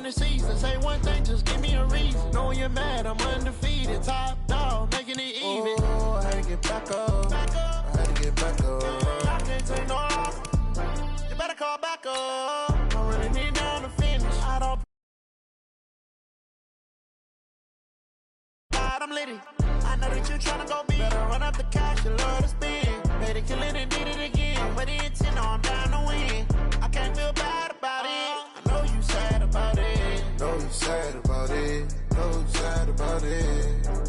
the season. Say one thing, just give me a reason. Knowing you're mad, I'm undefeated. Top dog, making it even. Oh, I had to get back up. I had to get back up. I can't take no loss. You better call back up. I really need down to finish. I don't. God, I'm litty. I know that you're trying to go big. Better run up the cash, you love to spend. Made it, kill it, and did it again. But the intent, I'm down to win. I can't feel bad about it. I know you sad about it. Know you sad about it. Know you sad about it.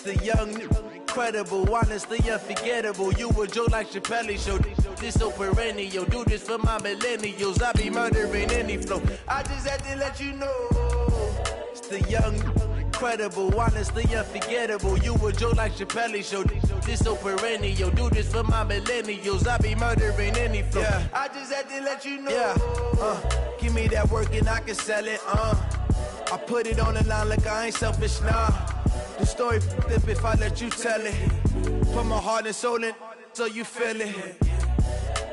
The young, incredible, honestly unforgettable. You a Joe like Chappelle show. This so perennial. Do this for my millennials. I be murdering any flow. I just had to let you know. It's the young, incredible, honestly unforgettable. You a Joe like Chappelle show. This so perennial. Do this for my millennials. I be murdering any flow. Yeah. I just had to let you know. Yeah. Give me that work and I can sell it. I put it on the line like I ain't selfish, nah. The story flip if I let you tell it. Put my heart and soul in so you feel it.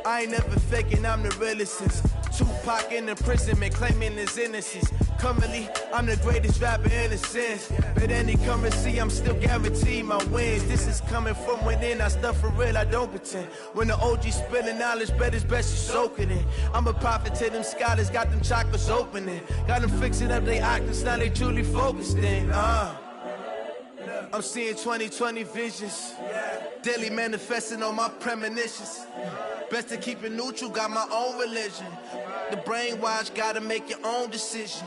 I ain't never faking, I'm the realest since Tupac in imprisonment, claiming his innocence. Currently, I'm the greatest rapper in a sense. But any currency, I'm still guaranteed my wins. This is coming from within, I stuff for real, I don't pretend. When the OG spilling knowledge, bet it's best you soak it in. I'm a prophet to them scholars, got them chakras opening. Got them fixing up they octaves, now they truly focused in. I'm seeing 2020 visions. Daily manifesting on my premonitions. Best to keep it neutral, got my own religion. The brainwash, gotta make your own decision.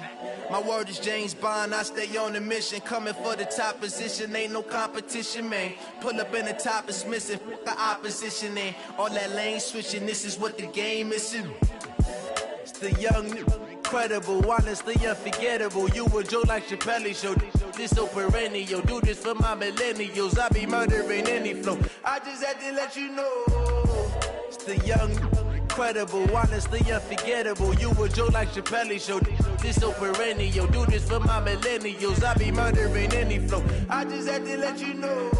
My word is James Bond, I stay on the mission. Coming for the top position, ain't no competition, man. Pull up in the top, it's missing, the opposition ain't. All that lane switching, this is what the game is. It's the young, incredible, honestly unforgettable. You a Joe like Chappelle show. This so perennial. Do this for my millennials. I be murdering any flow. I just had to let you know. It's the young, incredible, honestly unforgettable. You a Joe like Chappelle show. This so perennial. Do this for my millennials. I be murdering any flow. I just had to let you know.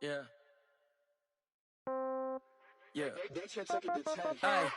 Yeah. Yeah.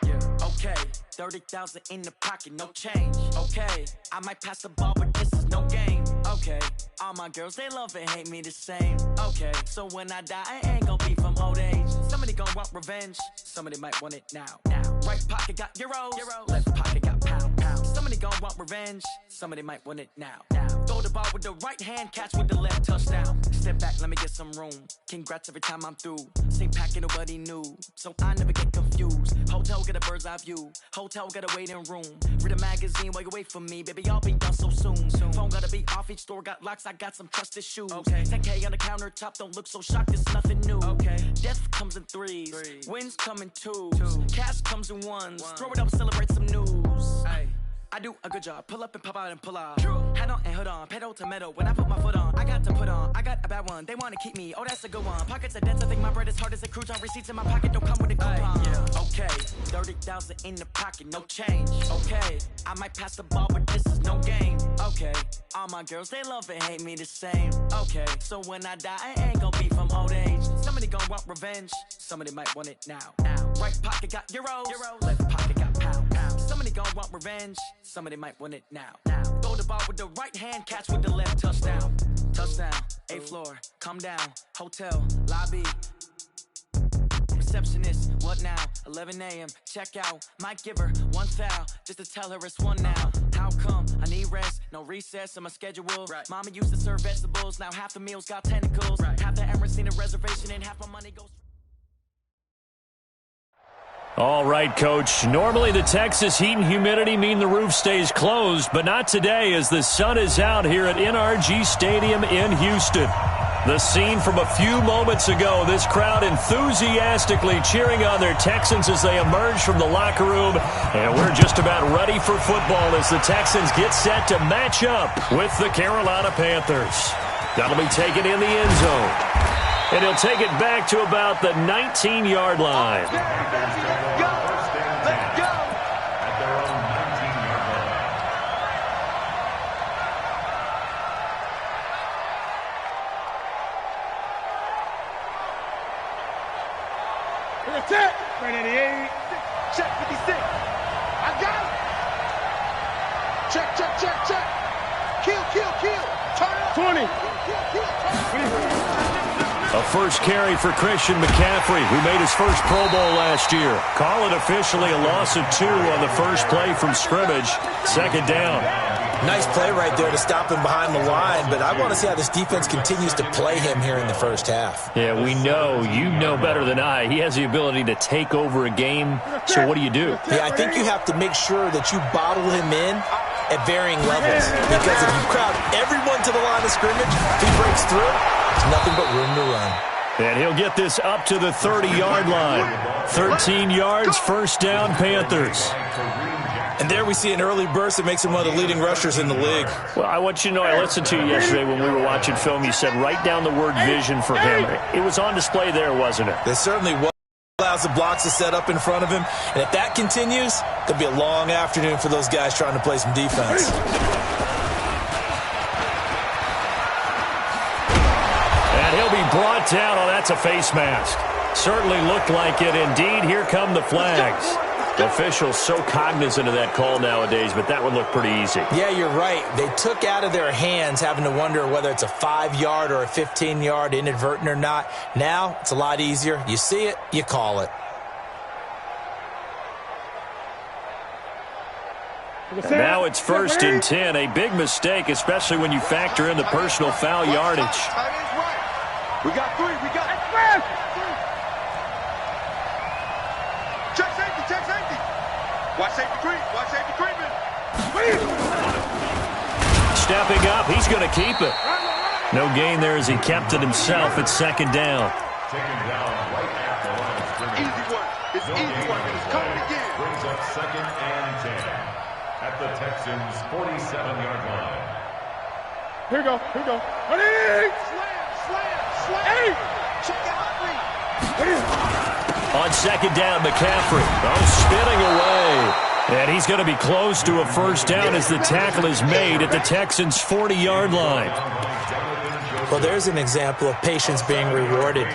Yeah. Okay. 30,000 in the pocket, no change. Okay. I might pass the ball, but this is no game. Okay. All my girls, they love and hate me the same. Okay. So when I die, I ain't gonna be from old age. Somebody gonna want revenge. Somebody might want it now. Right pocket got euros. Left pocket got pound. Somebody gonna want revenge. Somebody might want it now. Throw the ball with the right hand, catch with the left, touchdown. Step back, let me get some room. Congrats every time I'm through. Same packet, nobody knew, so I never get confused. Hotel get a bird's eye view. Hotel got a waiting room. Read a magazine while you wait for me, baby. I'll be done so soon. Phone gotta be off. Each store got locks. I got some trusted shoes. Okay. 10K on the countertop. Don't look so shocked. It's nothing new. Okay. Death comes in threes. Wins come in twos. Cash comes in ones. Throw it up, celebrate some news. Ay. I do a good job, pull up and pop out and pull off. Hat on and hood on, pedal to metal. When I put my foot on, I got to put on. I got a bad one, they wanna keep me. Oh, that's a good one. Pockets are dense, I think my bread is hard as a crouton. Receipts in my pocket don't come with a coupon. Yeah. Okay, 30,000 in the pocket, no change. Okay, I might pass the ball, but this is no game. Okay, all my girls, they love and hate me the same. Okay, so when I die, I ain't gonna be from old age. Somebody gonna want revenge, somebody might want it now. Right pocket got euros, left pocket got pound. Somebody gon' want revenge, somebody might want it now. Throw the ball with the right hand, catch with the left, touchdown. Touchdown, 8th floor, come down, hotel, lobby. Receptionist, what now? 11 a.m., check out. Might give her one foul, just to tell her it's one now. How come? I need rest, no recess in my schedule. Right. Mama used to serve vegetables, now half the meals got tentacles. Right. Half the Emirates need a reservation and half my money goes... All right, Coach. Normally the Texas heat and humidity mean the roof stays closed, but not today as the sun is out here at NRG Stadium in Houston. The scene from a few moments ago, this crowd enthusiastically cheering on their Texans as they emerge from the locker room. And we're just about ready for football as the Texans get set to match up with the Carolina Panthers. That'll be taken in the end zone. And he'll take it back to about the 19-yard line. Check. Right at the 8. Check 56. I got it. Check. Kill. Turn it up. 20. A first carry for Christian McCaffrey, who made his first Pro Bowl last year. Call it officially a loss of 2 on the first play from scrimmage. Second down. Nice play right there to stop him behind the line, but I want to see how this defense continues to play him here in the first half. Yeah, we know. You know better than I. He has the ability to take over a game, so what do you do? Yeah, I think you have to make sure that you bottle him in at varying levels, because if you crowd everyone to the line of scrimmage, if he breaks through, there's nothing but room to run. And he'll get this up to the 30-yard line. 13 yards, first down, Panthers. And there we see an early burst that makes him one of the leading rushers in the league. Well, I want you to know, I listened to you yesterday when we were watching film. You said write down the word vision for him. It was on display there, wasn't it? There certainly was. Allows the blocks to set up in front of him. And if that continues, it'll be a long afternoon for those guys trying to play some defense. And he'll be brought down. Oh, that's a face mask. Certainly looked like it. Indeed, here come the flags. The officials so cognizant of that call nowadays, but that would look pretty easy. Yeah, you're right. They took out of their hands having to wonder whether it's a 5-yard or a 15-yard, inadvertent or not. Now, it's a lot easier. You see it, you call it. And now it's 1st and 10. A big mistake, especially when you factor in the personal foul yardage. We got 3. Check safety. Watch safety treatment. Stepping up, he's going to keep it. No gain there as he kept it himself. It's second down. Easy work. It's easy work, and it's coming again. Brings up 2nd and 10 at the Texans' 47-yard line. Here we go. Slam. Hey! Check out 3. On second down, McCaffrey. Spinning away. And he's going to be close to a first down as the tackle is made at the Texans' 40-yard line. Well, there's an example of patience being rewarded.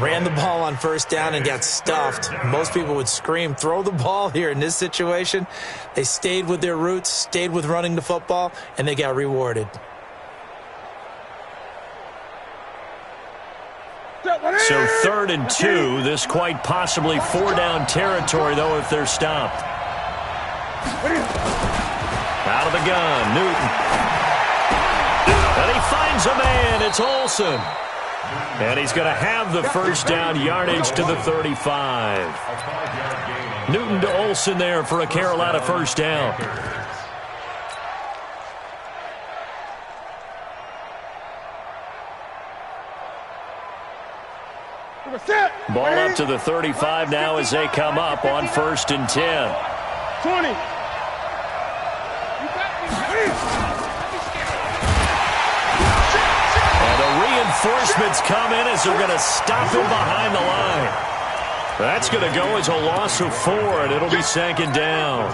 Ran the ball on first down and got stuffed. Most people would scream, throw the ball here. In this situation, they stayed with their roots, stayed with running the football, and they got rewarded. So 3rd and 2, this quite possibly 4-down territory, though, if they're stopped. Out of the gun, Newton. And he finds a man, it's Olsen. And he's going to have the first down yardage to the 35. Newton to Olsen there for a Carolina first down. Ball up to the 35 now as they come up on 1st and 10. 20. And the reinforcements come in as they're going to stop him behind the line. That's going to go as a loss of 4, and it'll be 2nd down.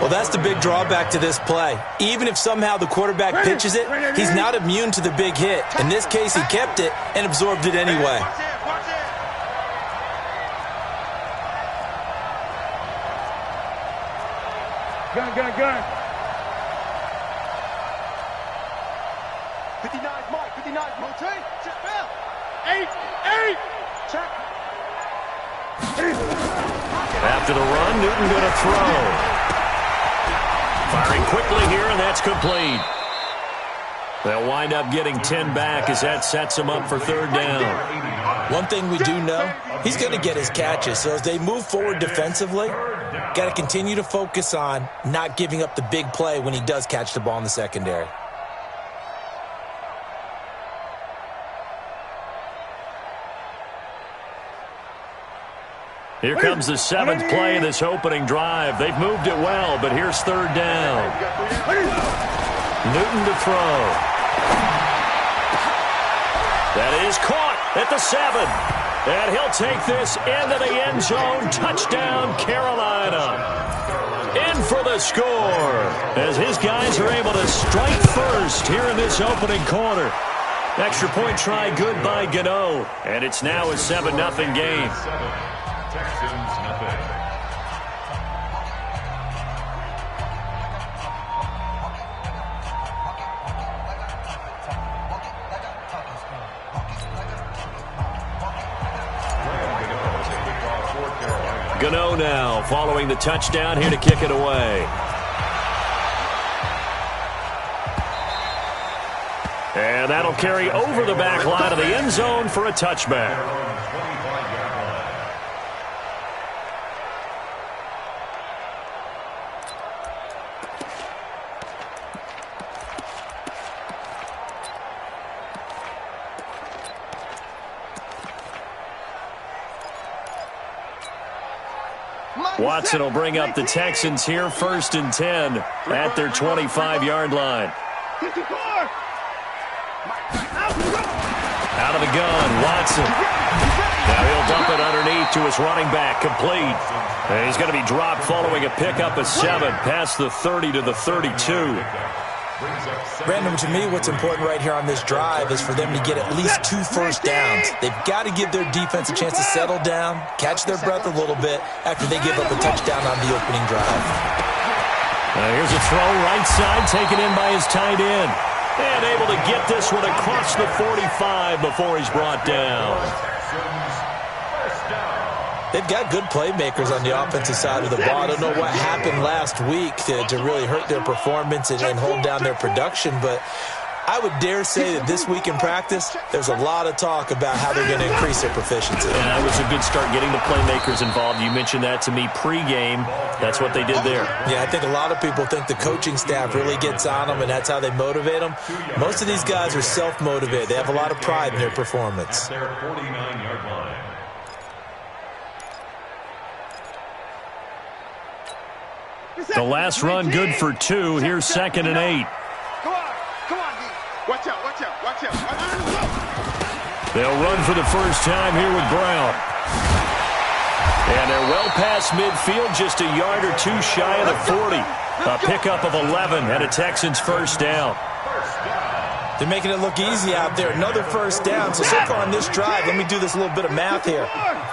Well, that's the big drawback to this play. Even if somehow the quarterback pitches it, he's not immune to the big hit. In this case, he kept it and absorbed it anyway. Gun. 59, Mike. 59, rotate. Check bell. 8. Check. After the run, Newton going to throw. Firing quickly here, and that's complete. They'll wind up getting 10 back as that sets them up for third down. One thing we do know, he's going to get his catches. So as they move forward defensively, got to continue to focus on not giving up the big play when he does catch the ball in the secondary. Here comes the 7th play of this opening drive. They've moved it well, but here's third down. Newton to throw. That is caught at the 7. And he'll take this into the end zone. Touchdown, Carolina. In for the score as his guys are able to strike first here in this opening quarter. Extra point try good by Gano. And it's now a 7-0 game. Texans nothing. Gano now following the touchdown here to kick it away. And that'll carry over the back line of the end zone for a touchback. Watson will bring up the Texans here, 1st and 10 at their 25-yard line. Out of the gun, Watson. Now he'll dump it underneath to his running back, complete. And he's going to be dropped following a pickup of 7 past the 30 to the 32. Brandon, to me, what's important right here on this drive is for them to get at least 2 first downs. They've got to give their defense a chance to settle down, catch their breath a little bit after they give up a touchdown on the opening drive. Here's a throw right side, taken in by his tight end. And able to get this one across the 45 before he's brought down. They've got good playmakers on the offensive side of the ball. I don't know what happened last week to really hurt their performance and hold down their production, but I would dare say that this week in practice, there's a lot of talk about how they're going to increase their proficiency. And that was a good start getting the playmakers involved. You mentioned that to me pregame. That's what they did there. Yeah, I think a lot of people think the coaching staff really gets on them, and that's how they motivate them. Most of these guys are self-motivated. They have a lot of pride in their performance. Their 49-yard line. The last run good for 2. Here's 2nd and 8. Come on, D. Watch out. They'll run for the first time here with Brown. And they're well past midfield, just a yard or 2 shy of the 40. A pickup of 11 and a Texans first down. They're making it look easy out there. Another first down. So far on this drive, let me do this little bit of math here.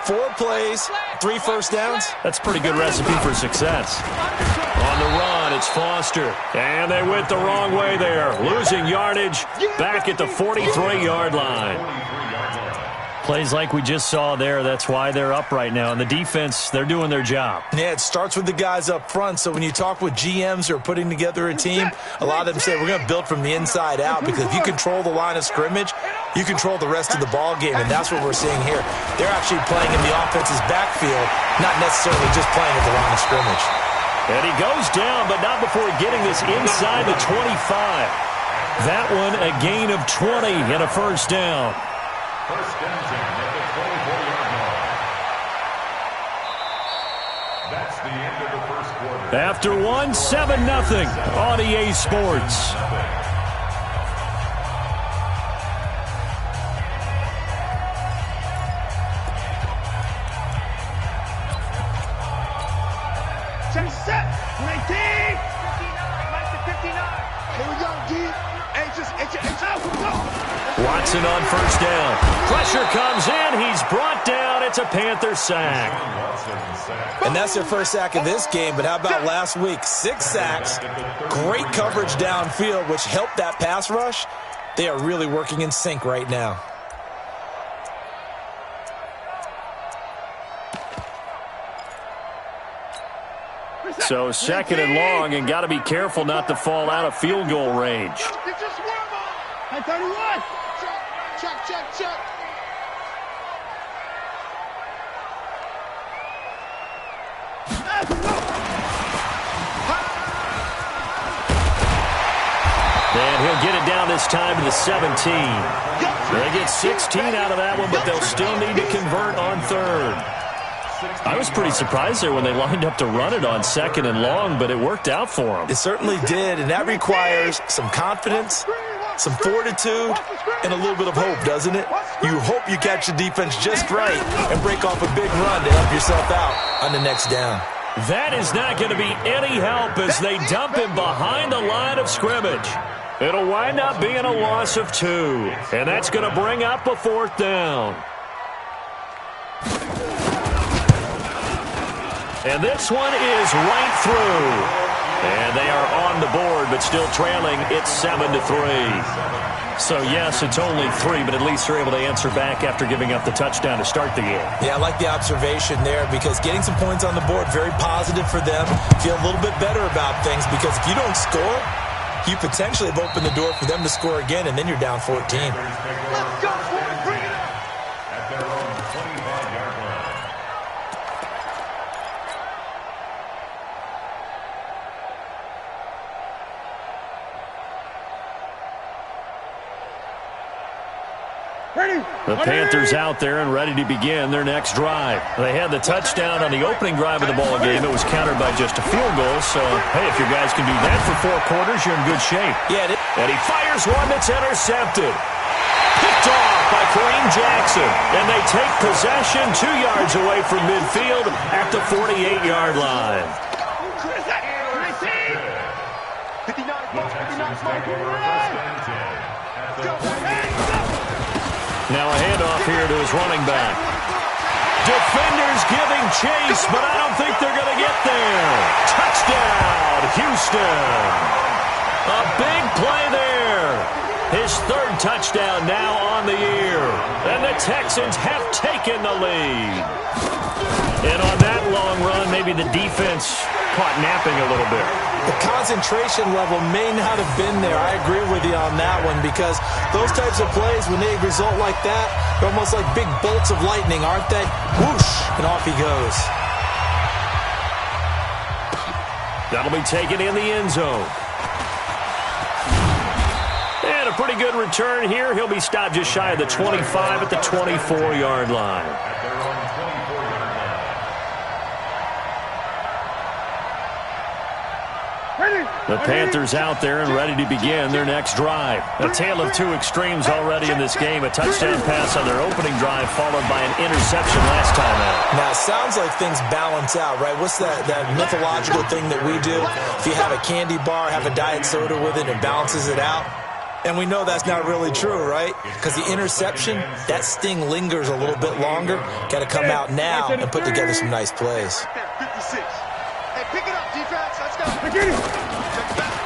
4 plays, 3 first downs. That's a pretty good recipe for success. On the run, it's Foster. And they went the wrong way there. Losing yardage back at the 43-yard line. Plays like we just saw there, that's why they're up right now. And the defense, they're doing their job. Yeah, it starts with the guys up front. So when you talk with GMs who are putting together a team, a lot of them say we're going to build from the inside out, because if you control the line of scrimmage, you control the rest of the ball game, and that's what we're seeing here. They're actually playing in the offense's backfield, not necessarily just playing at the line of scrimmage. And he goes down, but not before getting this inside the 25. That one a gain of 20 and a first down. First down at the 24-yard line. That's the end of the first quarter. After 7-0 on EA Sports. Set. 19. 59. 59. Here we go, D. Watson on first down. Pressure comes in. He's brought down. It's a Panther sack. And that's their first sack of this game. But how about last week? 6 sacks. Great coverage downfield, which helped that pass rush. They are really working in sync right now. So second and long, and got to be careful not to fall out of field goal range. Hey, 31. Check. And he'll get it down this time to the 17. They get 16 out of that one, but they'll still need to convert on third. I was pretty surprised there when they lined up to run it on second and long, but it worked out for them. It certainly did, and that requires some confidence, some fortitude, and a little bit of hope, doesn't it? You hope you catch the defense just right and break off a big run to help yourself out on the next down. That is not going to be any help as they dump him behind the line of scrimmage. It'll wind up being a loss of 2, and that's going to bring up a 4th down. And this one is right through. And they are on the board, but still trailing. It's 7-3. So, yes, it's only 3, but at least they're able to answer back after giving up the touchdown to start the game. Yeah, I like the observation there because getting some points on the board, very positive for them. Feel a little bit better about things because if you don't score, you potentially have opened the door for them to score again, and then you're down 14. Let's go, boy. Bring it up. At their own 25-yard line. The Panthers out there and ready to begin their next drive. They had the touchdown on the opening drive of the ball game. It was countered by just a field goal. So, hey, if your guys can do that for 4 quarters, you're in good shape. Yeah, and he fires one that's intercepted. Picked off by Kareem Jackson. And they take possession 2 yards away from midfield at the 48-yard line. Now a handoff here to his running back. Defenders giving chase, but I don't think they're going to get there. Touchdown, Houston. A big play there. His 3rd touchdown now on the year. And the Texans have taken the lead. And on that long run, maybe the defense caught napping a little bit. The concentration level may not have been there. I agree with you on that one because those types of plays, when they result like that, they're almost like big bolts of lightning, aren't they? Whoosh, and off he goes. That'll be taken in the end zone. And a pretty good return here. He'll be stopped just shy of the 25 at the 24-yard line. The Panthers out there and ready to begin their next drive. A tale of 2 extremes already in this game. A touchdown pass on their opening drive followed by an interception last time out. Now, it sounds like things balance out, right? What's that mythological thing that we do? If you have a candy bar, have a diet soda with it, it balances it out. And we know that's not really true, right? Because the interception, that sting lingers a little bit longer. Got to come out now and put together some nice plays. 56. Hey, pick it up, defense. Let's go.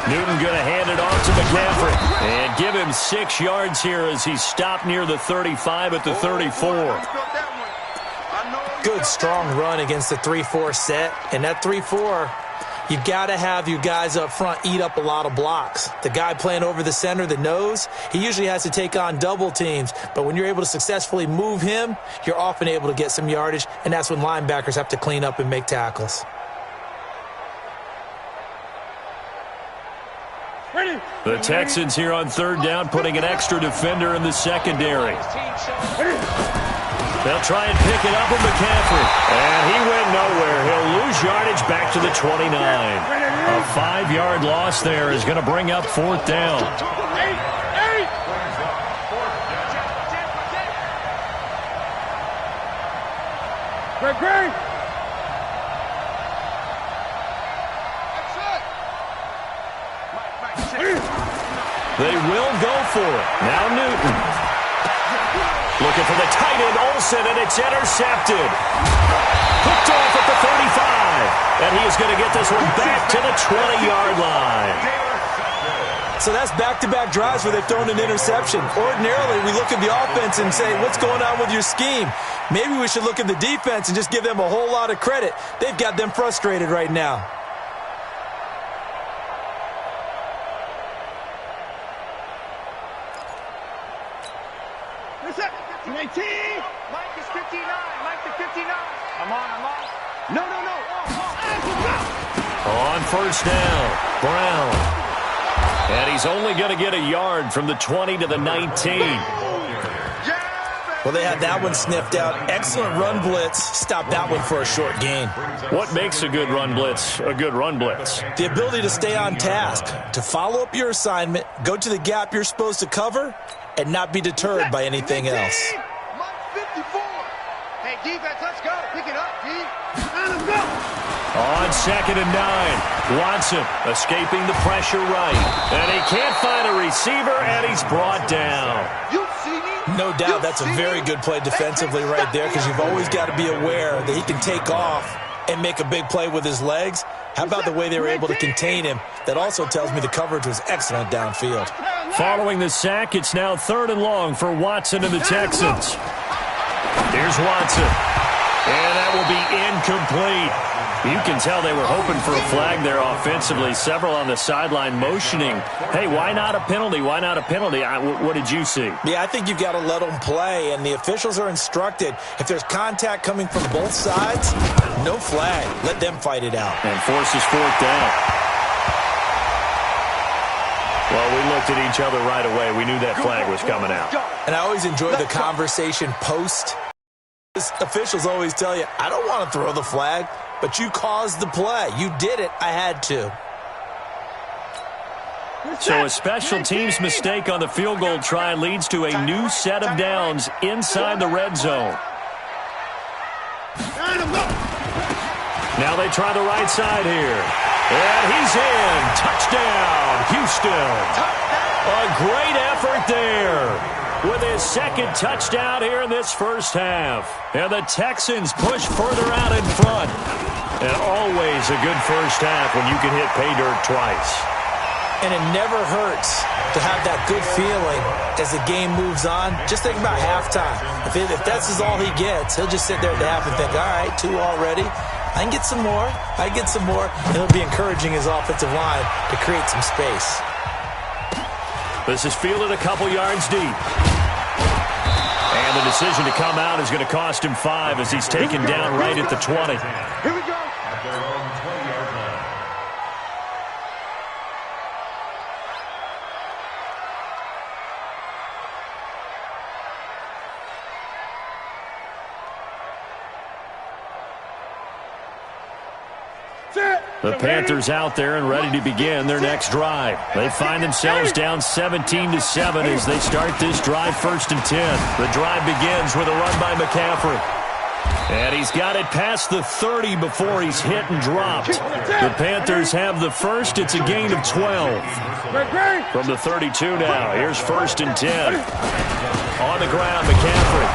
Newton going to hand it off to McCaffrey. And give him 6 yards here as he stopped near the 35 at the 34. Good, strong run against the 3-4 set. And that 3-4, you got to have your guys up front eat up a lot of blocks. The guy playing over the center, the nose, he usually has to take on double teams. But when you're able to successfully move him, you're often able to get some yardage. And that's when linebackers have to clean up and make tackles. The Texans here on 3rd down, putting an extra defender in the secondary. They'll try and pick it up with McCaffrey. And he went nowhere. He'll lose yardage back to the 29. A 5-yard loss there is going to bring up 4th down. Great. They will go for it. Now Newton. Looking for the tight end, Olsen, and it's intercepted. Hooked off at the 35. And he is going to get this one back to the 20-yard line. So that's back-to-back drives where they've thrown an interception. Ordinarily, we look at the offense and say, what's going on with your scheme? Maybe we should look at the defense and just give them a whole lot of credit. They've got them frustrated right now. Listen, 19. Mike is 59. Mike to 59. I'm on. No. On first down, Brown. And he's only going to get a yard from the 20 to the 19. Well, they had that one sniffed out. Excellent run blitz. Stop that one for a short gain. What makes a good run blitz a good run blitz? The ability to stay on task, to follow up your assignment, go to the gap you're supposed to cover, and not be deterred by anything else. Mike 54. Hey, defense, let's go. Pick it up, D. Let's go. On 2nd and 9, Watson escaping the pressure right. And he can't find a receiver, and he's brought down. You see me? No doubt that's a very good play defensively right there, because you've always got to be aware that he can take off and make a big play with his legs. How about the way they were able to contain him? That also tells me the coverage was excellent downfield. Following the sack, it's now 3rd and long for Watson and the Texans. Here's Watson. And that will be incomplete. You can tell they were hoping for a flag there offensively. Several on the sideline motioning. Hey, why not a penalty? Why not a penalty? What did you see? Yeah, I think you've got to let them play, and the officials are instructed. If there's contact coming from both sides, no flag. Let them fight it out. And forces 4th down. Well, we looked at each other right away. We knew that flag was coming out. And I always enjoy the conversation post. Officials always tell you, I don't want to throw the flag, but you caused the play. You did it. I had to. So a special teams mistake on the field goal try leads to a new set of downs inside the red zone. Now they try the right side here. And he's in. Touchdown, Houston. A great effort there with his 2nd touchdown here in this first half. And the Texans push further out in front. And always a good first half when you can hit pay dirt twice. And it never hurts to have that good feeling as the game moves on. Just think about halftime. If that's all he gets, he'll just sit there at the half and think, all right, 2 already. I can get some more. And he'll be encouraging his offensive line to create some space. This is fielded a couple yards deep. And the decision to come out is going to cost him 5 as he's taken down right at the 20. Here we go. At their own 20-yard line. The Panthers out there and ready to begin their next drive. They find themselves down 17-7 as they start this drive 1st and 10. The drive begins with a run by McCaffrey. And he's got it past the 30 before he's hit and dropped. The Panthers have the first. It's a gain of 12. From the 32 now. Here's 1st and 10. On the ground, McCaffrey.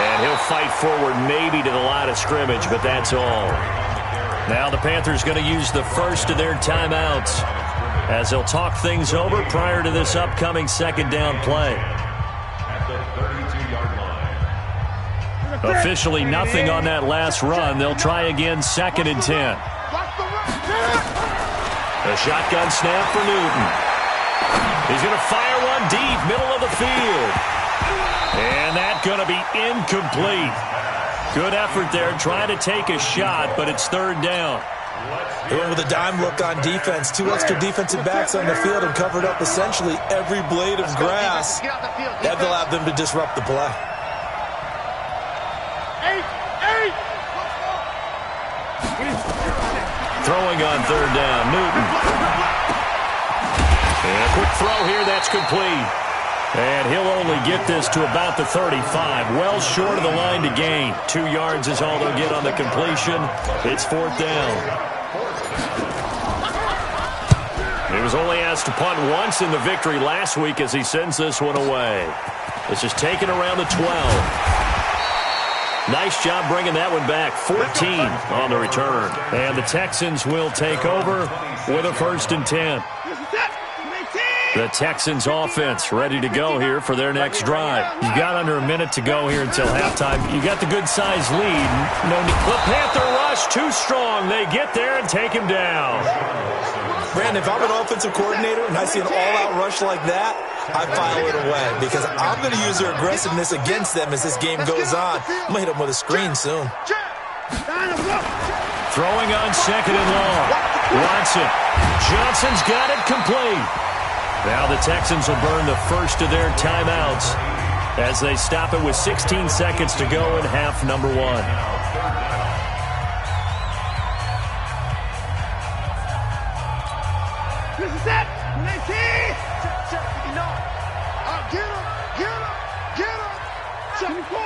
And he'll fight forward maybe to the line of scrimmage, but that's all. Now the Panthers going to use the first of their timeouts as they'll talk things over prior to this upcoming 2nd down play. At the 32-yard line. Officially nothing on that last run. They'll try again 2nd and 10. A shotgun snap for Newton. He's going to fire one deep, middle of the field. And that's going to be incomplete. Good effort there, trying to take a shot, but it's 3rd down. They went with a dime look on defense. 2 extra defensive backs on the field and covered up essentially every blade of grass. That allowed them to disrupt the play. 8. Throwing on 3rd down, Newton. And a quick throw here, that's complete. And he'll only get this to about the 35. Well short of the line to gain. 2 yards is all they'll get on the completion. It's 4th down. He was only asked to punt once in the victory last week as he sends this one away. This is taken around the 12. Nice job bringing that one back. 14 on the return. And the Texans will take over with a 1st and 10. The Texans offense ready to go here for their next drive. You've got under a minute to go here until halftime. You got the good-sized lead. The Panther rush too strong. They get there and take him down. Brandon, if I'm an offensive coordinator and I see an all-out rush like that, I file it away because I'm going to use their aggressiveness against them as this game goes on. I'm going to hit them with a screen soon. Throwing on second and long. Watson. Johnson's got it complete. Now the Texans will burn the first of their timeouts as they stop it with 16 seconds to go in half number 1. This is it. 19. Get him. 74.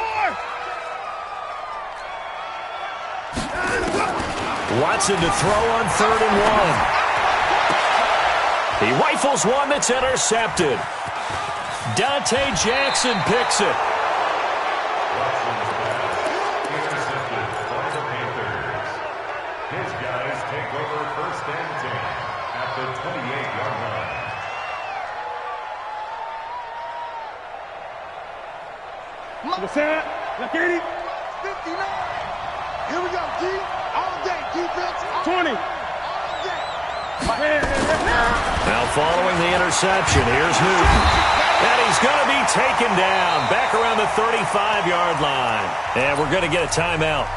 Watson to throw on 3rd and 1. He rifles one that's intercepted. Dante Jackson picks it. Intercepted by the Panthers. His guys take over 1st and 10 at the 28-yard line. Set. Look at it. 59. Here we go, D. All day, defense. 20. Now following the interception, here's Newton. And he's going to be taken down back around the 35-yard line. And we're going to get a timeout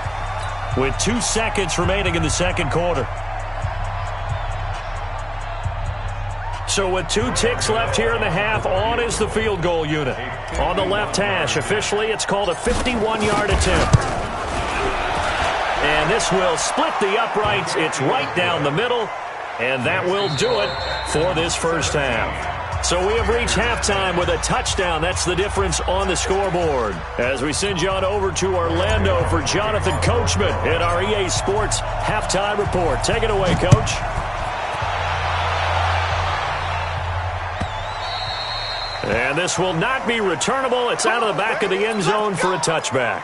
with 2 seconds remaining in the second quarter. So with 2 ticks left here in the half, on is the field goal unit. On the left hash, officially it's called a 51-yard attempt. And this will split the uprights. It's right down the middle. And that will do it for this first half. So we have reached halftime with a touchdown. That's the difference on the scoreboard. As we send you on over to Orlando for Jonathan Coachman in our EA Sports Halftime Report. Take it away, Coach. And this will not be returnable. It's out of the back of the end zone for a touchback.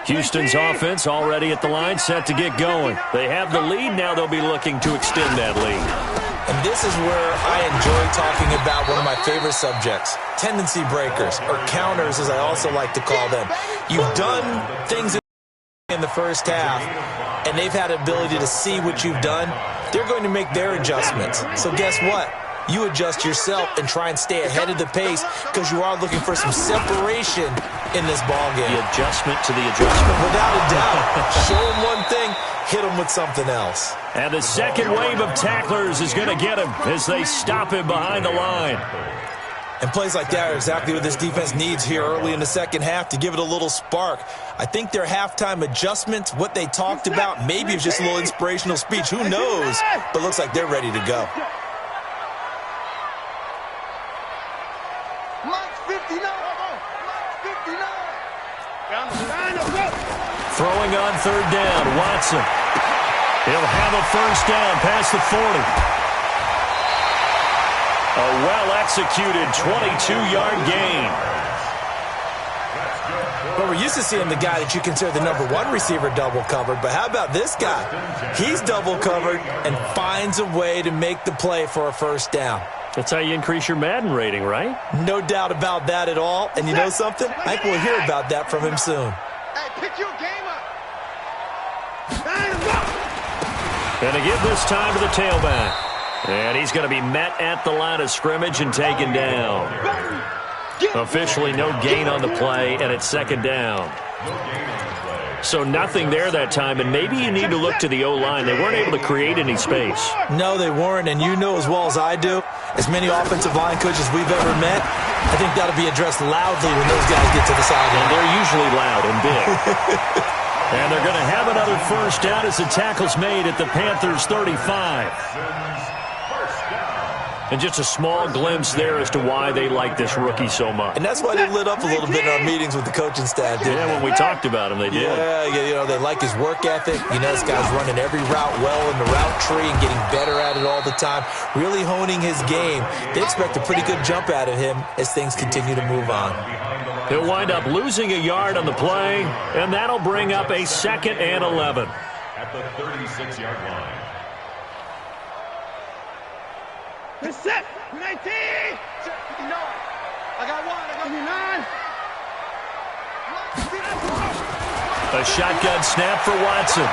Houston's offense already at the line, set to get going. They have the lead. Now they'll be looking to extend that lead. And this is where I enjoy talking about one of my favorite subjects, tendency breakers, or counters as I also like to call them. You've done things in the first half, and they've had the ability to see what you've done. They're going to make their adjustments. So guess what? You adjust yourself and try and stay ahead of the pace because you are looking for some separation in this ballgame. The adjustment to the adjustment. Without a doubt. Show them one thing, hit them with something else. And the second wave of tacklers is going to get him as they stop him behind the line. And plays like that are exactly what this defense needs here early in the second half to give it a little spark. I think their halftime adjustments, what they talked about, maybe it's just a little inspirational speech. Who knows? But looks like they're ready to go. Throwing on third down, Watson. He'll have a first down past the 40. A well-executed 22-yard gain. Well, we're used to seeing the guy that you consider the number 1 receiver double covered, but how about this guy? He's double covered and finds a way to make the play for a first down. That's how you increase your Madden rating, right? No doubt about that at all. And you know something? I think we'll hear about that from him soon. Hey, pick your game up. And to give this time to the tailback. And he's going to be met at the line of scrimmage and taken down. Officially no gain on the play, and it's second down. So nothing there that time, and maybe you need to look to the O-line. They weren't able to create any space. No, they weren't, and you know as well as I do, as many offensive line coaches we've ever met, I think that'll be addressed loudly when those guys get to the sideline. And they're usually loud and big. And they're going to have another first down as the tackle's made at the Panthers' 35. And just a small glimpse there as to why they like this rookie so much. And that's why they lit up a little bit in our meetings with the coaching staff, didn't they? When we talked about him, they did. Yeah, you know, they like his work ethic. You know, this guy's running every route well in the route tree and getting better at it all the time, really honing his game. They expect a pretty good jump out of him as things continue to move on. He'll wind up losing a yard on the play, and that'll bring up a 2nd and 11. At the 36-yard line. Set. 19. A shotgun snap for Watson.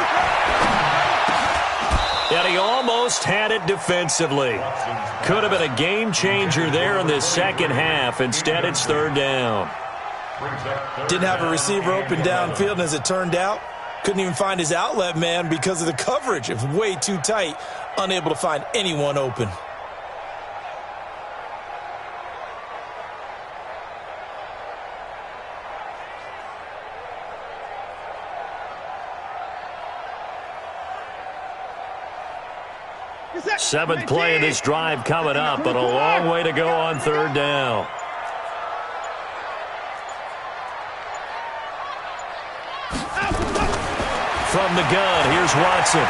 And he almost had it defensively. Could have been a game changer there in the second half. Instead, it's third down. Didn't have a receiver open downfield, and as it turned out, couldn't even find his outlet man because of the coverage. It was way too tight, unable to find anyone open. Seventh play of this drive coming up, but a long way to go on third down. From the gun, here's Watson.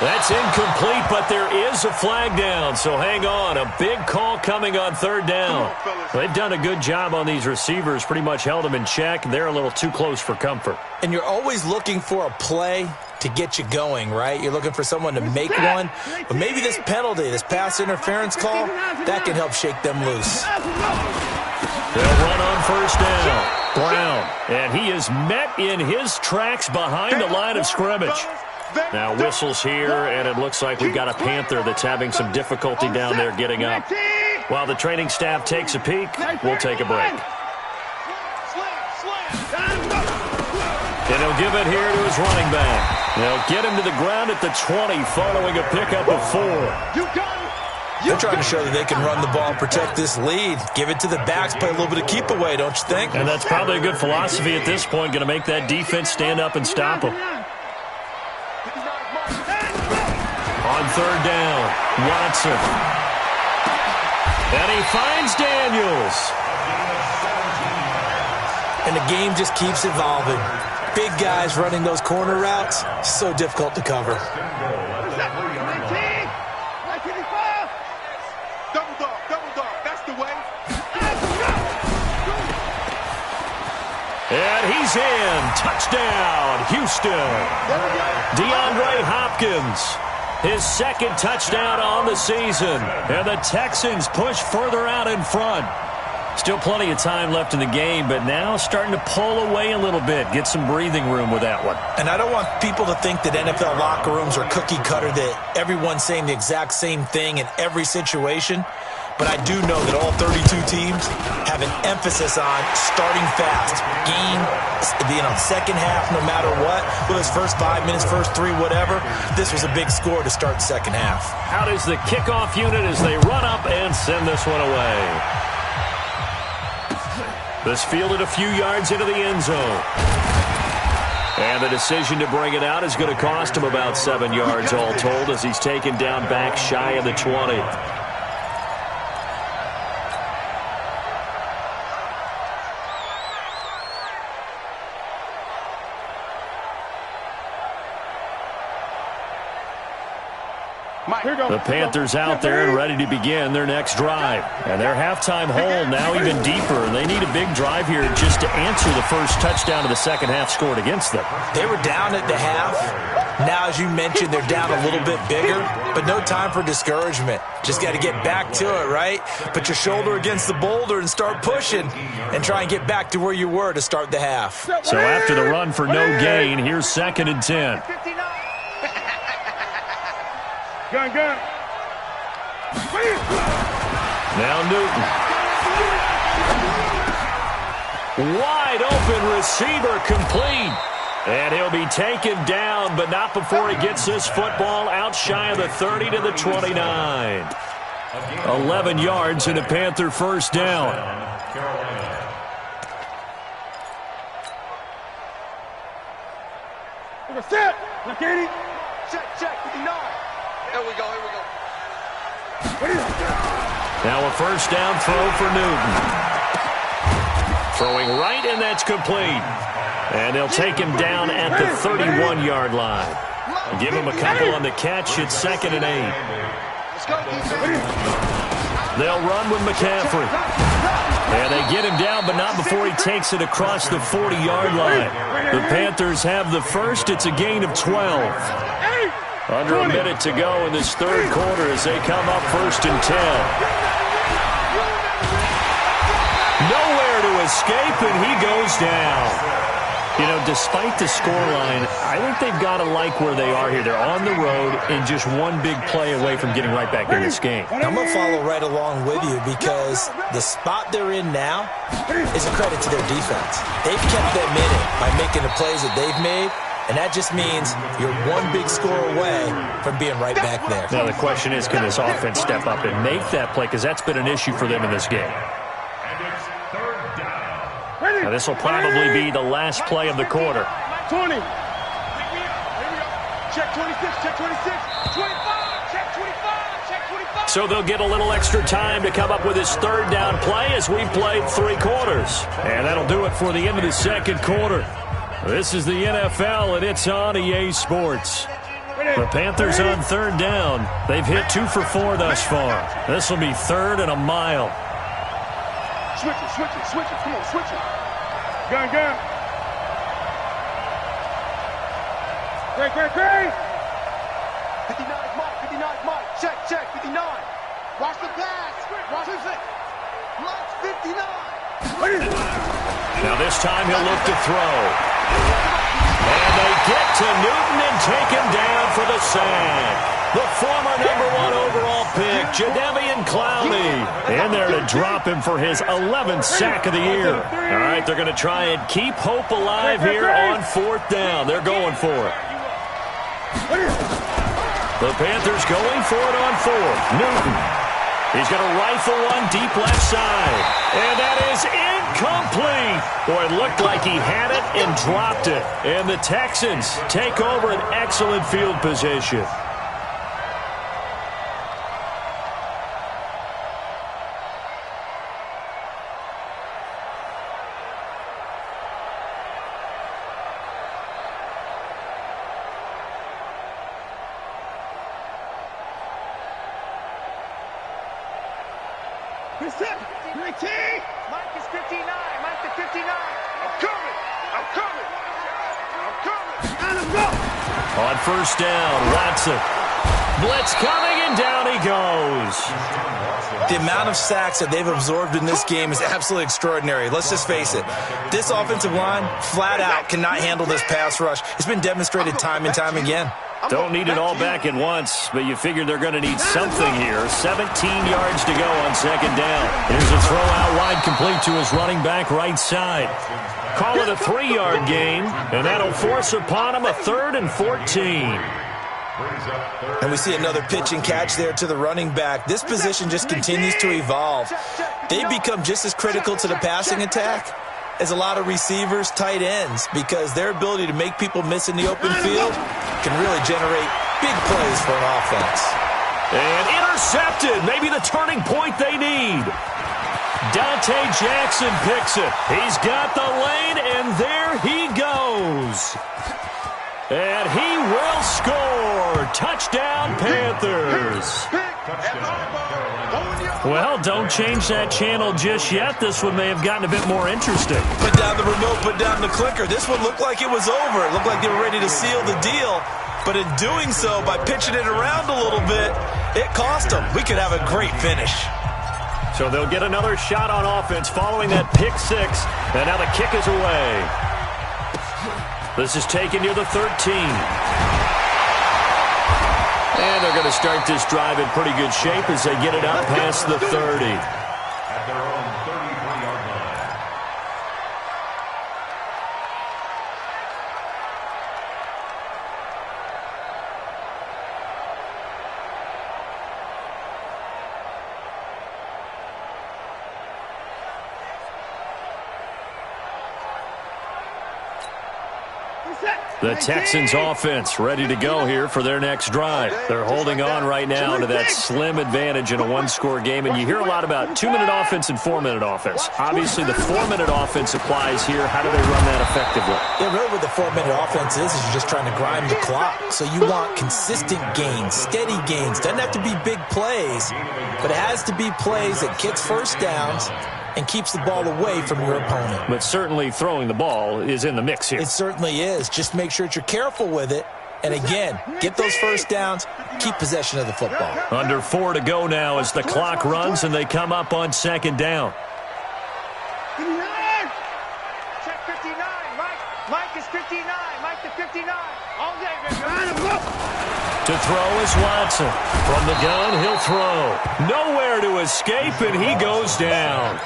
That's incomplete, but there is a flag down, so hang on. A big call coming on third down. They've done a good job on these receivers, pretty much held them in check. They're a little too close for comfort. And you're always looking for a play to get you going, right? You're looking for someone to make one. But maybe this penalty, this pass interference call, that can help shake them loose. They'll run on first down. Brown, and he is met in his tracks behind the line of scrimmage. Now whistles here, and it looks like we've got a Panther that's having some difficulty down there getting up. While the training staff takes a peek, we'll take a break. And he'll give it here to his running back. They'll get him to the ground at the 20 following a pickup of 4. They're trying to show that they can run the ball, protect this lead. Give it to the backs, play a little bit of keep away, don't you think? And that's probably a good philosophy at this point, going to make that defense stand up and stop them. On third down, Watson. And he finds Daniels. And the game just keeps evolving. Big guys running those corner routes, so difficult to cover. And he's in. Touchdown, Houston. DeAndre Hopkins, his second touchdown on the season. And the Texans push further out in front. Still plenty of time left in the game, but now starting to pull away a little bit. Get some breathing room with that one. And I don't want people to think that NFL locker rooms are cookie cutter, that everyone's saying the exact same thing in every situation. But I do know that all 32 teams have an emphasis on starting fast. Game, second half, no matter what. Whether it's first 5 minutes, first 3, whatever. This was a big score to start the second half. Out is the kickoff unit as they run up and send this one away. This fielded a few yards into the end zone. And the decision to bring it out is going to cost him about 7 yards all told as he's taken down back shy of the 20. The Panthers out there and ready to begin their next drive. And their halftime hole now even deeper. They need a big drive here just to answer the first touchdown of the second half scored against them. They were down at the half. Now, as you mentioned, they're down a little bit bigger, but no time for discouragement. Just got to get back to it, right? Put your shoulder against the boulder and start pushing and try and get back to where you were to start the half. So after the run for no gain, here's 2nd and 10. Gun. Now Newton. Wide open receiver complete. And he'll be taken down, but not before he gets this football out shy of the 30 to the 29. 11 yards and a Panther first down. Set. Look, 80. Check. 59. Here we go. Now a first down throw for Newton. Throwing right, and that's complete. And they'll take him down at the 31-yard line. Give him a couple on the catch. It's 2nd and 8. They'll run with McCaffrey. And they get him down, but not before he takes it across the 40-yard line. The Panthers have the first. It's a gain of 12. Under a minute to go in this third quarter as they come up 1st and 10. escape, and he goes down. You know, despite the scoreline, I think they've got to like where they are here. They're on the road and just one big play away from getting right back in this game. I'm going to follow right along with you because the spot they're in now is a credit to their defense. They've kept them in it by making the plays that they've made, and that just means you're one big score away from being right back there. Now, the question is, can this offense step up and make that play? Because that's been an issue for them in this game. Now, this will probably be the last play of the quarter. 20. Check 26, check 26, 25, check 25, check 25. So they'll get a little extra time to come up with his third down play as we've played 3 quarters. And that'll do it for the end of the second quarter. This is the NFL, and it's on EA Sports. The Panthers on third down. They've hit 2 for 4 thus far. This will be 3rd and a mile. Switch it, switch it, switch it. Come on, switch it. Gun, gun. Great, great, great. 59 Mike, 59 Mike. Check, check, 59. Watch the pass. Watch it. Watch 59. Now this time he'll look to throw. And they get to Newton and take him down for the sack. The former #1 overall pick, Jadeveon Clowney, in there to drop him for his 11th sack of the year. All right, they're going to try and keep hope alive here on 4th down. They're going for it. The Panthers going for it on 4th. Newton. He's going to rifle one deep left side. And that is incomplete. Boy, it looked like he had it and dropped it. And the Texans take over an excellent field position. Mike is 59. Mike is 59. I'm coming. I'm coming. I'm coming. And let's go. On 1st down, Watson. Blitz coming, and down he goes. The amount of sacks that they've absorbed in this game is absolutely extraordinary. Let's just face it. This offensive line, flat out, cannot handle this pass rush. It's been demonstrated time and time again. Don't need it all back at once, but you figure they're going to need something here. 17 yards to go on 2nd down. Here's a throw out wide, complete to his running back right side. Call it a 3-yard gain, and that'll force upon him a 3rd and 14. And we see another pitch and catch there to the running back. This position just continues to evolve. They become just as critical to the passing attack as a lot of receivers, tight ends, because their ability to make people miss in the open field can really generate big plays for an offense. And intercepted, maybe the turning point they need. Dante Jackson picks it. He's got the lane, and there he goes. And he will score. Touchdown, Panthers. Well, don't change that channel just yet. This one may have gotten a bit more interesting. Put down the remote, put down the clicker. This one looked like it was over. It looked like they were ready to seal the deal. But in doing so, by pitching it around a little bit, it cost them. We could have a great finish. So they'll get another shot on offense following that pick 6. And now the kick is away. This is taken near the 13. And they're going to start this drive in pretty good shape as they get it out past the 30. At their own 33-yard line. The Texans offense ready to go here for their next drive. They're holding on right now to that slim advantage in a one-score game, and you hear a lot about 2-minute offense and 4-minute offense. Obviously, the 4-minute offense applies here. How do they run that effectively? Yeah, really what the 4-minute offense is you're just trying to grind the clock. So you want consistent gains, steady gains. Doesn't have to be big plays, but it has to be plays that gets first downs and keeps the ball away from your opponent. But certainly throwing the ball is in the mix here. It certainly is. Just make sure that you're careful with it. And again, get those first downs, keep possession of the football. Under 4 to go now as the clock runs and they come up on 2nd down. 59, Mike. Mike is 59. Mike to 59. All day, baby. To throw is Watson. From the gun, he'll throw. Nowhere to escape, and he goes down.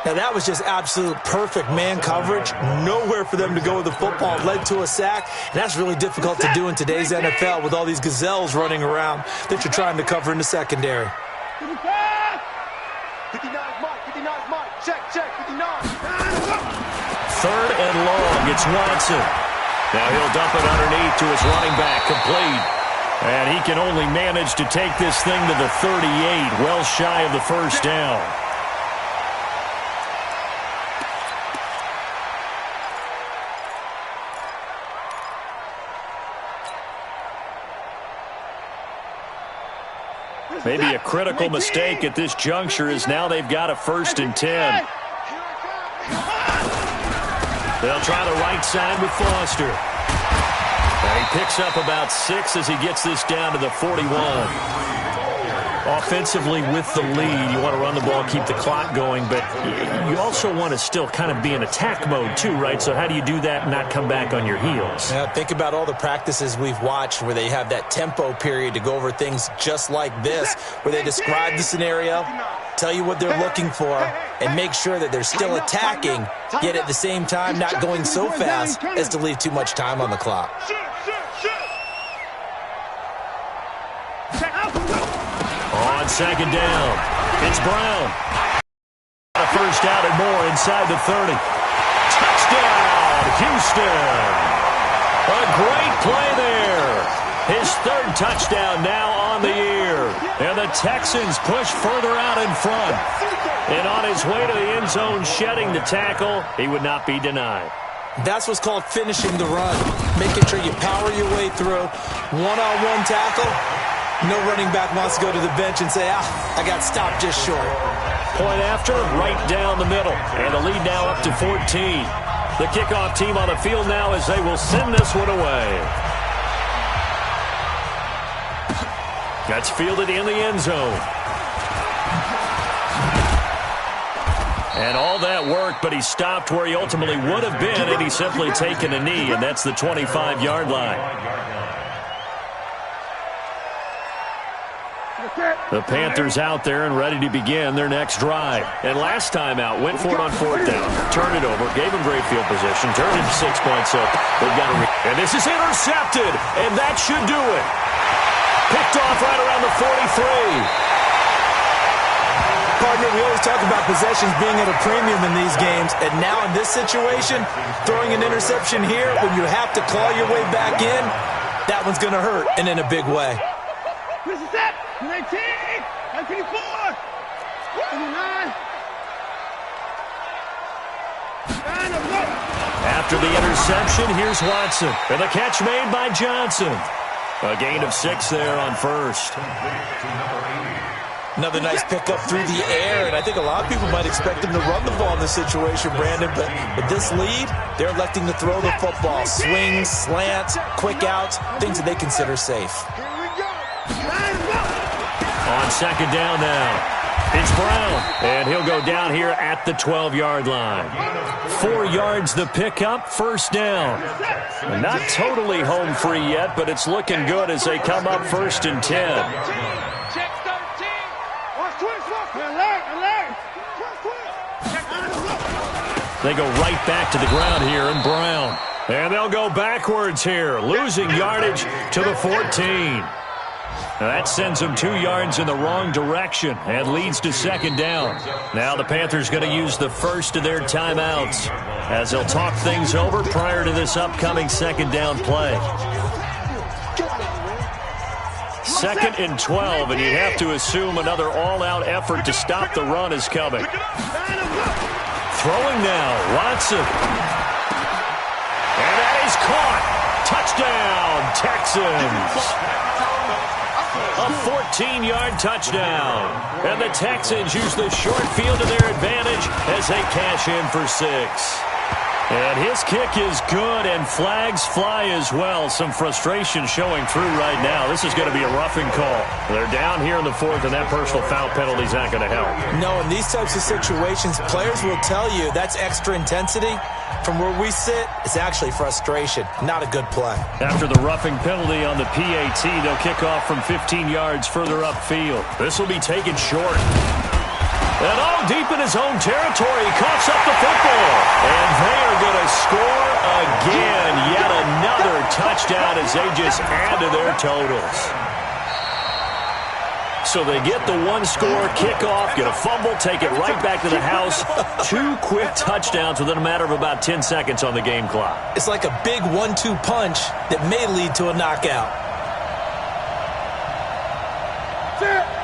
Now, that was just absolute perfect man coverage. Nowhere for them to go with the football. Led to a sack, and that's really difficult to do in today's NFL with all these gazelles running around that you're trying to cover in the secondary. 59 Mike. 59 Mike. Check, 59. Third and long, it's Watson. Now he'll dump it underneath to his running back, complete. And he can only manage to take this thing to the 38, well shy of the first down. Maybe a critical mistake at this juncture is now they've got a 1st and 10. They'll try the right side with Foster. And he picks up about 6 as he gets this down to the 41. Offensively with the lead, you want to run the ball, keep the clock going, but you also want to still kind of be in attack mode too, right? So how do you do that and not come back on your heels? Yeah, think about all the practices we've watched where they have that tempo period to go over things just like this, where they describe the scenario, tell you what they're looking for, and make sure that they're still attacking, yet at the same time not going so fast as to leave too much time on the clock. On 2nd down, it's Brown. A 1st down and more inside the 30. Touchdown, Houston. A great play there. His 3rd touchdown now on the year. And the Texans push further out in front. And on his way to the end zone, shedding the tackle, he would not be denied. That's what's called finishing the run. Making sure you power your way through. One-on-one tackle. No running back wants to go to the bench and say, I got stopped just short. Point after, right down the middle. And the lead now up to 14. The kickoff team on the field now as they will send this one away. That's fielded in the end zone. And all that work, but he stopped where he ultimately would have been had he simply taken a knee, and that's the 25-yard line. The Panthers out there and ready to begin their next drive. And last time out, went for it on 4th down, turned it over, gave him great field position, turned it to 6 points. So they've got and this is intercepted, and that should do it. Picked off right around the 43. Partner, we always talk about possessions being at a premium in these games, and now in this situation, throwing an interception here when you have to claw your way back in, that one's going to hurt, and in a big way. 19, 54, 29. After the interception, here's Watson. And the catch made by Johnson. A gain of 6 there on 1st. Another nice pickup through the air, and I think a lot of people might expect them to run the ball in this situation, Brandon, but with this lead, they're electing to throw the football. Swings, slants, quick outs, things that they consider safe. On 2nd down now, it's Brown, and he'll go down here at the 12-yard line. 4 yards the pickup, 1st down. Not totally home free yet, but it's looking good as they come up 1st and 10. They go right back to the ground here, and Brown. And they'll go backwards here, losing yardage to the 14. Now that sends them 2 yards in the wrong direction and leads to 2nd down. Now the Panthers going to use the first of their timeouts as they'll talk things over prior to this upcoming 2nd down play. 2nd and 12, and you have to assume another all-out effort to stop the run is coming. Throwing now, Watson. And that is caught. Touchdown, Texans. A 14-yard touchdown. And the Texans use the short field to their advantage as they cash in for 6. And his kick is good, and flags fly as well. Some frustration showing through right now. This is going to be a roughing call. They're down here in the fourth, and that personal foul penalty is not going to help. No, in these types of situations, players will tell you that's extra intensity. From where we sit, it's actually frustration. Not a good play. After the roughing penalty on the PAT, they'll kick off from 15 yards further upfield. This will be taken short. And all deep in his own territory, he coughs up the football. And they are going to score again. Yet another touchdown as they just add to their totals. So they get the one-score kickoff, get a fumble, take it right back to the house. 2 quick touchdowns within a matter of about 10 seconds on the game clock. It's like a big 1-2 punch that may lead to a knockout.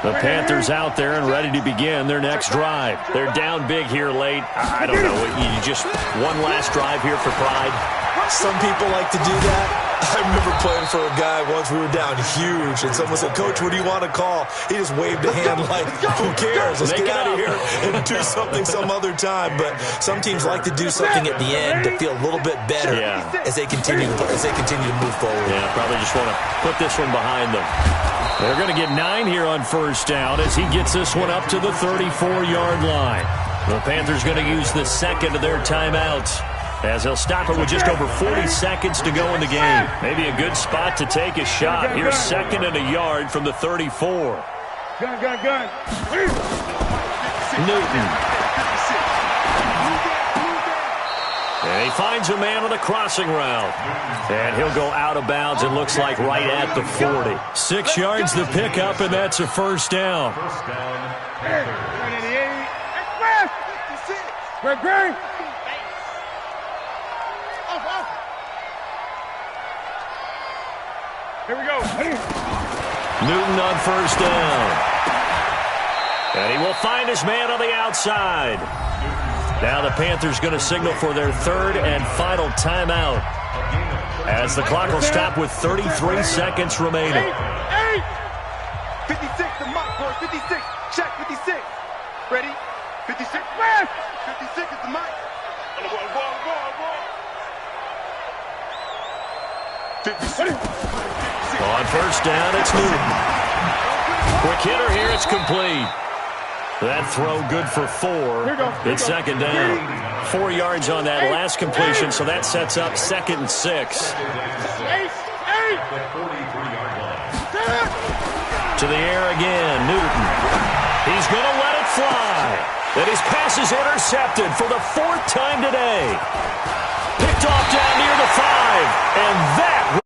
The Panthers out there and ready to begin their next drive. They're down big here late. I don't know. You just one last drive here for pride. Some people like to do that. I remember playing for a guy once. We were down huge, and someone said, "Coach, what do you want to call?" He just waved a hand like, "Who cares? Let's get out of here and do something some other time." But some teams like to do something at the end to feel a little bit better as they continue to move forward. Yeah, probably just want to put this one behind them. They're going to get 9 here on first down as he gets this one up to the 34-yard line. The Panthers going to use the second of their timeouts, as they'll stop it with just over 40 seconds to go in the game. Maybe a good spot to take a shot. Here's 2nd and a yard from the 34. Gun. Newton. And he finds a man on the crossing route. And he'll go out of bounds, it looks like right at the 40. 6 yards the pickup, and that's a first down. First down, Panthers. Great. Here we go. Newton on first down. And he will find his man on the outside. Now the Panthers going to signal for their 3rd and final timeout, as the clock will stop with 33 seconds remaining. 56 to Mike, boys. 56. Check 56. Ready? 56. 56 is the Mike. 56. On first down, it's Newton. Quick hitter here, it's complete. That throw good for 4. It's 2nd down. 4 yards on that last completion, so that sets up 2nd and 6. To the air again, Newton. He's going to let it fly. And his pass is intercepted for the 4th time today. Picked off down near the 5. And that